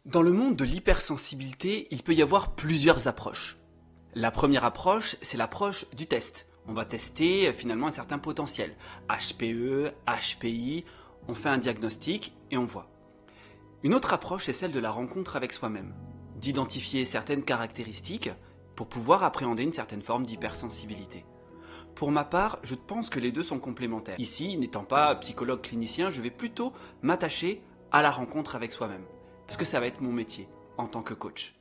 Dans le monde de l'hypersensibilité, il peut y avoir plusieurs approches. La première approche, c'est l'approche du test. On va tester finalement un certain potentiel. HPE, HPI, on fait un diagnostic et on voit. Une autre approche, c'est celle de la rencontre avec soi-même. D'identifier certaines caractéristiques pour pouvoir appréhender une certaine forme d'hypersensibilité. Pour ma part, je pense que les deux sont complémentaires. Ici, n'étant pas psychologue clinicien, je vais plutôt m'attacher à la rencontre avec soi-même. Parce que ça va être mon métier en tant que coach.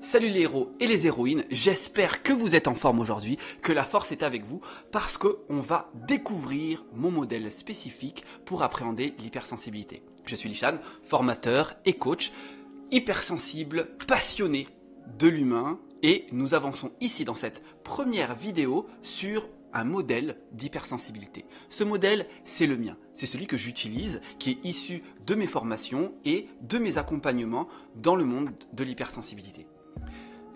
Salut les héros et les héroïnes, j'espère que vous êtes en forme aujourd'hui, que la force est avec vous, parce qu'on va découvrir mon modèle spécifique pour appréhender l'hypersensibilité. Je suis Lishan, formateur et coach, hypersensible, passionné de l'humain, et nous avançons ici dans cette première vidéo sur un modèle d'hypersensibilité. Ce modèle, c'est le mien. C'est celui que j'utilise, qui est issu de mes formations et de mes accompagnements dans le monde de l'hypersensibilité.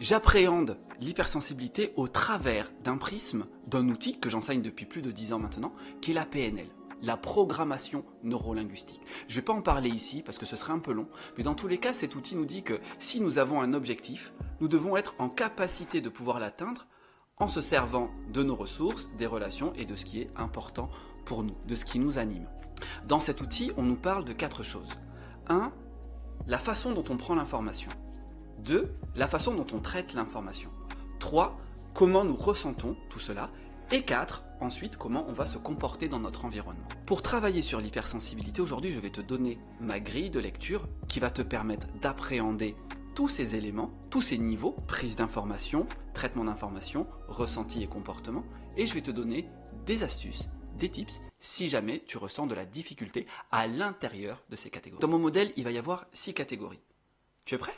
J'appréhende l'hypersensibilité au travers d'un prisme, d'un outil que j'enseigne depuis plus de 10 ans maintenant, qui est la PNL, la programmation neurolinguistique. Je ne vais pas en parler ici parce que ce serait un peu long, mais dans tous les cas, cet outil nous dit que si nous avons un objectif, nous devons être en capacité de pouvoir l'atteindre en se servant de nos ressources, des relations et de ce qui est important pour nous, de ce qui nous anime. Dans cet outil, on nous parle de 4 choses. 1. La façon dont on prend l'information. 2. La façon dont on traite l'information. 3. Comment nous ressentons tout cela. Et 4. Ensuite, comment on va se comporter dans notre environnement. Pour travailler sur l'hypersensibilité, aujourd'hui, je vais te donner ma grille de lecture qui va te permettre d'appréhender tous ces éléments, tous ces niveaux, prise d'information, traitement d'information, ressenti et comportement. Et je vais te donner des astuces, des tips, si jamais tu ressens de la difficulté à l'intérieur de ces catégories. Dans mon modèle, il va y avoir 6 catégories. Tu es prêt ?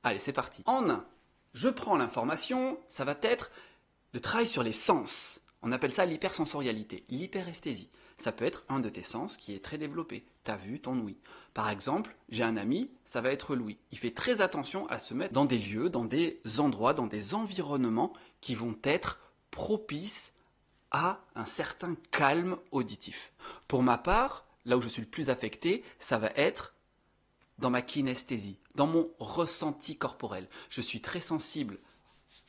Allez, c'est parti. En 1, je prends l'information, ça va être le travail sur les sens. On appelle ça l'hypersensorialité, l'hyperesthésie. Ça peut être un de tes sens qui est très développé. Ta vue, ton ouïe. Par exemple, j'ai un ami, ça va être l'ouïe. Il fait très attention à se mettre dans des lieux, dans des endroits, dans des environnements qui vont être propices à un certain calme auditif. Pour ma part, là où je suis le plus affecté, ça va être dans ma kinesthésie, dans mon ressenti corporel. Je suis très sensible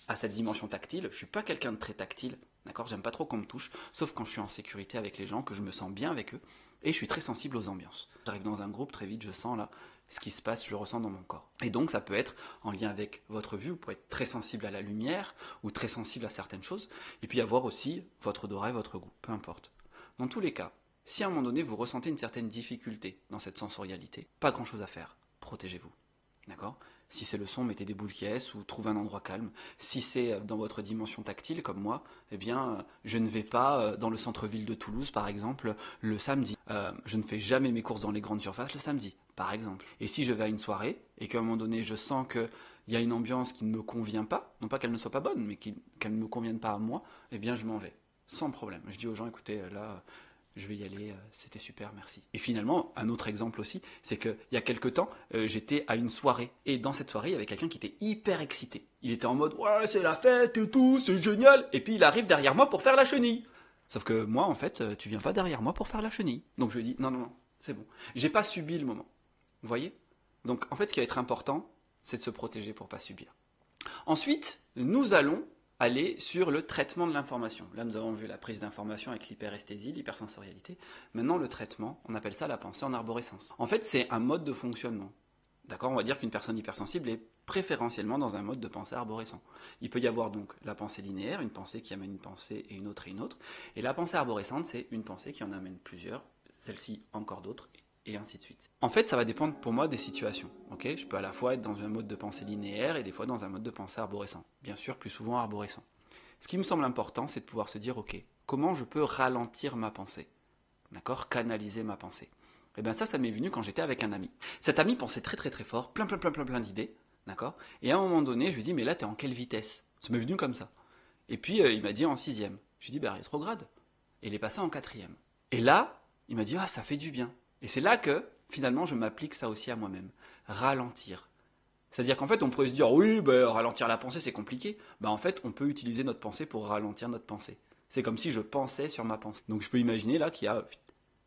à cette dimension tactile. Je ne suis pas quelqu'un de très tactile, d'accord ? J'aime pas trop qu'on me touche, sauf quand je suis en sécurité avec les gens, que je me sens bien avec eux. Et je suis très sensible aux ambiances. J'arrive dans un groupe, très vite, je sens là ce qui se passe, je le ressens dans mon corps. Et donc ça peut être en lien avec votre vue, vous pouvez être très sensible à la lumière, ou très sensible à certaines choses. Et puis avoir aussi votre odorat et votre goût, peu importe. Dans tous les cas, si à un moment donné vous ressentez une certaine difficulté dans cette sensorialité, pas grand chose à faire, protégez-vous. D'accord ? Si c'est le son, mettez des boules qui est ou trouvez un endroit calme. Si c'est dans votre dimension tactile, comme moi, eh bien, je ne vais pas dans le centre-ville de Toulouse, par exemple, le samedi. Je ne fais jamais mes courses dans les grandes surfaces le samedi, par exemple. Et si je vais à une soirée et qu'à un moment donné, je sens qu'il y a une ambiance qui ne me convient pas, non pas qu'elle ne soit pas bonne, mais qu'elle ne me convienne pas à moi, eh bien, je m'en vais, sans problème. Je dis aux gens, écoutez, là, je vais y aller, c'était super, merci. Et finalement, un autre exemple aussi, c'est qu'il y a quelques temps, j'étais à une soirée. Et dans cette soirée, il y avait quelqu'un qui était hyper excité. Il était en mode, ouais, c'est la fête et tout, c'est génial. Et puis il arrive derrière moi pour faire la chenille. Sauf que moi, en fait, tu viens pas derrière moi pour faire la chenille. Donc je lui ai dit, non, non, non, c'est bon. J'ai pas subi le moment. Vous voyez ? Donc en fait, ce qui va être important, c'est de se protéger pour pas subir. Ensuite, nous allons aller sur le traitement de l'information. Là, nous avons vu la prise d'information avec l'hyperesthésie, l'hypersensorialité. Maintenant, le traitement, on appelle ça la pensée en arborescence. En fait, c'est un mode de fonctionnement. D'accord ? On va dire qu'une personne hypersensible est préférentiellement dans un mode de pensée arborescent. Il peut y avoir donc la pensée linéaire, une pensée qui amène une pensée et une autre et une autre. Et la pensée arborescente, c'est une pensée qui en amène plusieurs, celle-ci encore d'autres, et ainsi de suite. En fait, ça va dépendre pour moi des situations. Okay ? Je peux à la fois être dans un mode de pensée linéaire et des fois dans un mode de pensée arborescent. Bien sûr, plus souvent arborescent. Ce qui me semble important, c'est de pouvoir se dire, ok, comment je peux ralentir ma pensée ? D'accord ? Canaliser ma pensée. Et bien ça m'est venu quand j'étais avec un ami. Cet ami pensait très très très fort, plein d'idées, d'accord ? Et à un moment donné, je lui dis, mais là, t'es en quelle vitesse ? Ça m'est venu comme ça. Et puis, il m'a dit en 6e. Je lui ai dit, rétrograde. Et il est passé en 4e. Et là, il m'a dit, ça fait du bien. Et c'est là que, finalement, je m'applique ça aussi à moi-même. Ralentir. C'est-à-dire qu'en fait, on pourrait se dire, oui, ben, ralentir la pensée, c'est compliqué. Ben, en fait, on peut utiliser notre pensée pour ralentir notre pensée. C'est comme si je pensais sur ma pensée. Donc je peux imaginer là qu'il y a une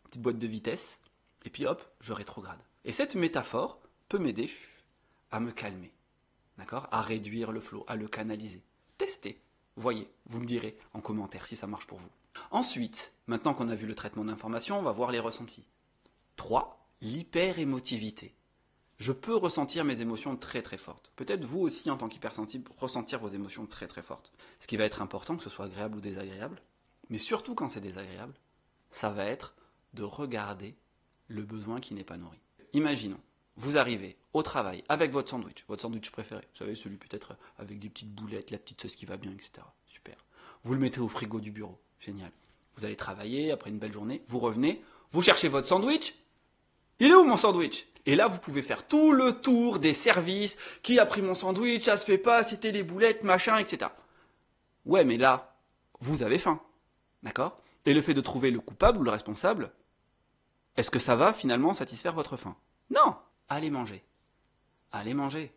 petite boîte de vitesse, et puis hop, je rétrograde. Et cette métaphore peut m'aider à me calmer, d'accord? À réduire le flot, à le canaliser. Testez, voyez, vous me direz en commentaire si ça marche pour vous. Ensuite, maintenant qu'on a vu le traitement d'information, on va voir les ressentis. 3. L'hyper-émotivité. Je peux ressentir mes émotions très très fortes. Peut-être vous aussi en tant qu'hypersensible, ressentir vos émotions très très fortes. Ce qui va être important, que ce soit agréable ou désagréable, mais surtout quand c'est désagréable, ça va être de regarder le besoin qui n'est pas nourri. Imaginons, vous arrivez au travail avec votre sandwich préféré, vous savez, celui peut-être avec des petites boulettes, la petite sauce qui va bien, etc. Super. Vous le mettez au frigo du bureau, génial. Vous allez travailler après une belle journée, vous revenez, vous cherchez votre sandwich. Il est où mon sandwich? Et là, vous pouvez faire tout le tour des services. Qui a pris mon sandwich? Ça se fait pas, c'était les boulettes, machin, etc. Ouais, mais là, vous avez faim. D'accord? Et le fait de trouver le coupable ou le responsable, est-ce que ça va finalement satisfaire votre faim? Non! Allez manger. Allez manger.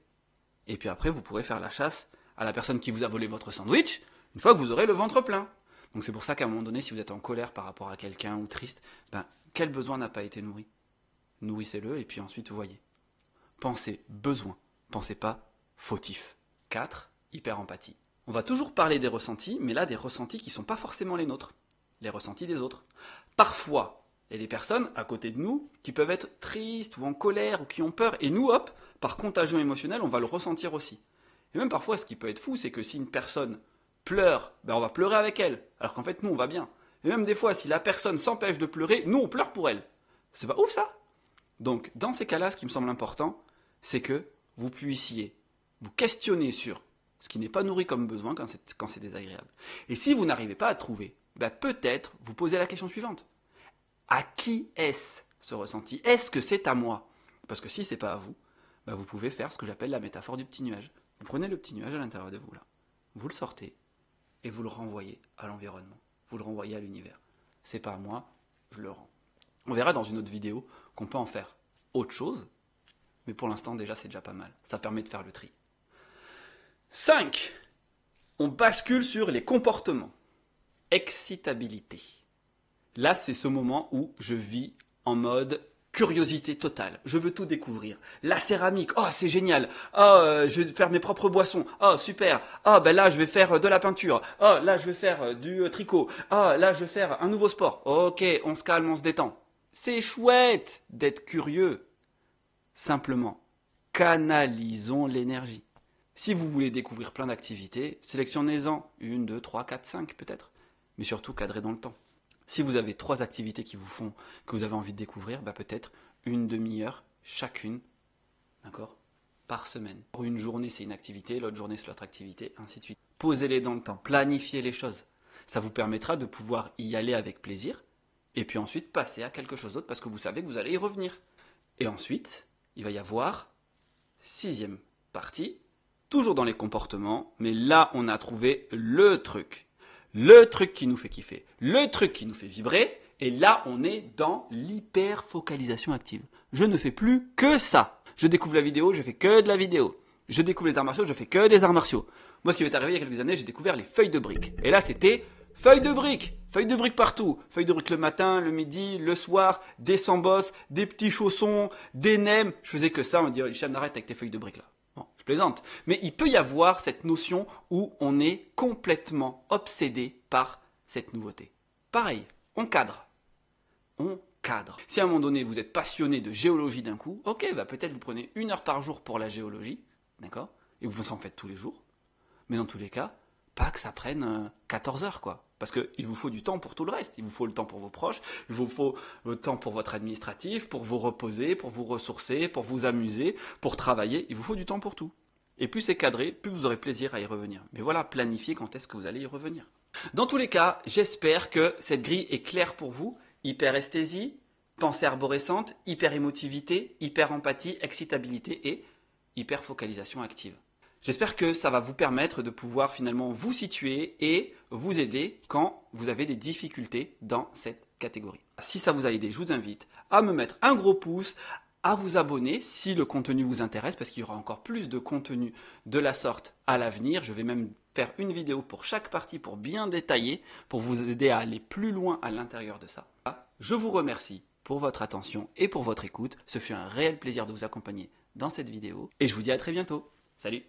Et puis après, vous pourrez faire la chasse à la personne qui vous a volé votre sandwich, une fois que vous aurez le ventre plein. Donc c'est pour ça qu'à un moment donné, si vous êtes en colère par rapport à quelqu'un ou triste, quel besoin n'a pas été nourri? Nourrissez-le et puis ensuite voyez. Pensez besoin, pensez pas fautif. 4. Hyper-empathie. On va toujours parler des ressentis, mais là des ressentis qui ne sont pas forcément les nôtres, les ressentis des autres. Parfois, il y a des personnes à côté de nous qui peuvent être tristes ou en colère ou qui ont peur, et nous, hop, par contagion émotionnelle, on va le ressentir aussi. Et même parfois, ce qui peut être fou, c'est que si une personne pleure, on va pleurer avec elle, alors qu'en fait, nous, on va bien. Et même des fois, si la personne s'empêche de pleurer, nous, on pleure pour elle. C'est pas ouf ça? Donc, dans ces cas-là, ce qui me semble important, c'est que vous puissiez vous questionner sur ce qui n'est pas nourri comme besoin quand c'est désagréable. Et si vous n'arrivez pas à trouver, peut-être vous posez la question suivante. À qui est-ce ce ressenti? Est-ce que c'est à moi? Parce que si c'est pas à vous, vous pouvez faire ce que j'appelle la métaphore du petit nuage. Vous prenez le petit nuage à l'intérieur de vous là, vous le sortez et vous le renvoyez à l'environnement. Vous le renvoyez à l'univers. C'est pas à moi, je le rends. On verra dans une autre vidéo qu'on peut en faire autre chose, mais pour l'instant déjà c'est déjà pas mal. Ça permet de faire le tri. 5. On bascule sur les comportements. Excitabilité. Là, c'est ce moment où je vis en mode curiosité totale. Je veux tout découvrir. La céramique, oh c'est génial. Oh, je vais faire mes propres boissons. Oh super. Oh là je vais faire de la peinture. Oh là je vais faire du tricot. Oh là je vais faire un nouveau sport. Ok, on se calme, on se détend. C'est chouette d'être curieux. Simplement, canalisons l'énergie. Si vous voulez découvrir plein d'activités, sélectionnez-en 1, 2, 3, 4, 5 peut-être. Mais surtout cadrez dans le temps. Si vous avez 3 activités qui vous font, que vous avez envie de découvrir, peut-être une demi-heure chacune, d'accord, par semaine. Pour une journée, c'est une activité, l'autre journée, c'est l'autre activité, ainsi de suite. Posez-les dans le temps, planifiez les choses. Ça vous permettra de pouvoir y aller avec plaisir, et puis ensuite passer à quelque chose d'autre parce que vous savez que vous allez y revenir. Et ensuite, il va y avoir 6e partie, toujours dans les comportements, mais là, on a trouvé le truc. Le truc qui nous fait kiffer, le truc qui nous fait vibrer, et là on est dans l'hyper-focalisation active. Je ne fais plus que ça. Je découvre la vidéo, je fais que de la vidéo. Je découvre les arts martiaux, je fais que des arts martiaux. Moi ce qui m'est arrivé il y a quelques années, j'ai découvert les feuilles de briques. Et là c'était feuilles de briques partout. Feuilles de briques le matin, le midi, le soir, des sambos, des petits chaussons, des nems. Je faisais que ça, on me dit, Hicham, arrête avec tes feuilles de briques là. Bon, je plaisante. Mais il peut y avoir cette notion où on est complètement obsédé par cette nouveauté. Pareil, on cadre. On cadre. Si à un moment donné vous êtes passionné de géologie d'un coup, ok, peut-être vous prenez 1 heure par jour pour la géologie, d'accord? Et vous en faites tous les jours. Mais dans tous les cas, pas que ça prenne 14 heures, quoi. Parce qu'il vous faut du temps pour tout le reste. Il vous faut le temps pour vos proches, il vous faut le temps pour votre administratif, pour vous reposer, pour vous ressourcer, pour vous amuser, pour travailler. Il vous faut du temps pour tout. Et plus c'est cadré, plus vous aurez plaisir à y revenir. Mais voilà, planifiez quand est-ce que vous allez y revenir. Dans tous les cas, j'espère que cette grille est claire pour vous. Hyperesthésie, pensée arborescente, hyper-émotivité, hyper-empathie, excitabilité et hyper-focalisation active. J'espère que ça va vous permettre de pouvoir finalement vous situer et vous aider quand vous avez des difficultés dans cette catégorie. Si ça vous a aidé, je vous invite à me mettre un gros pouce, à vous abonner si le contenu vous intéresse, parce qu'il y aura encore plus de contenu de la sorte à l'avenir. Je vais même faire une vidéo pour chaque partie pour bien détailler, pour vous aider à aller plus loin à l'intérieur de ça. Je vous remercie pour votre attention et pour votre écoute. Ce fut un réel plaisir de vous accompagner dans cette vidéo et je vous dis à très bientôt. Salut!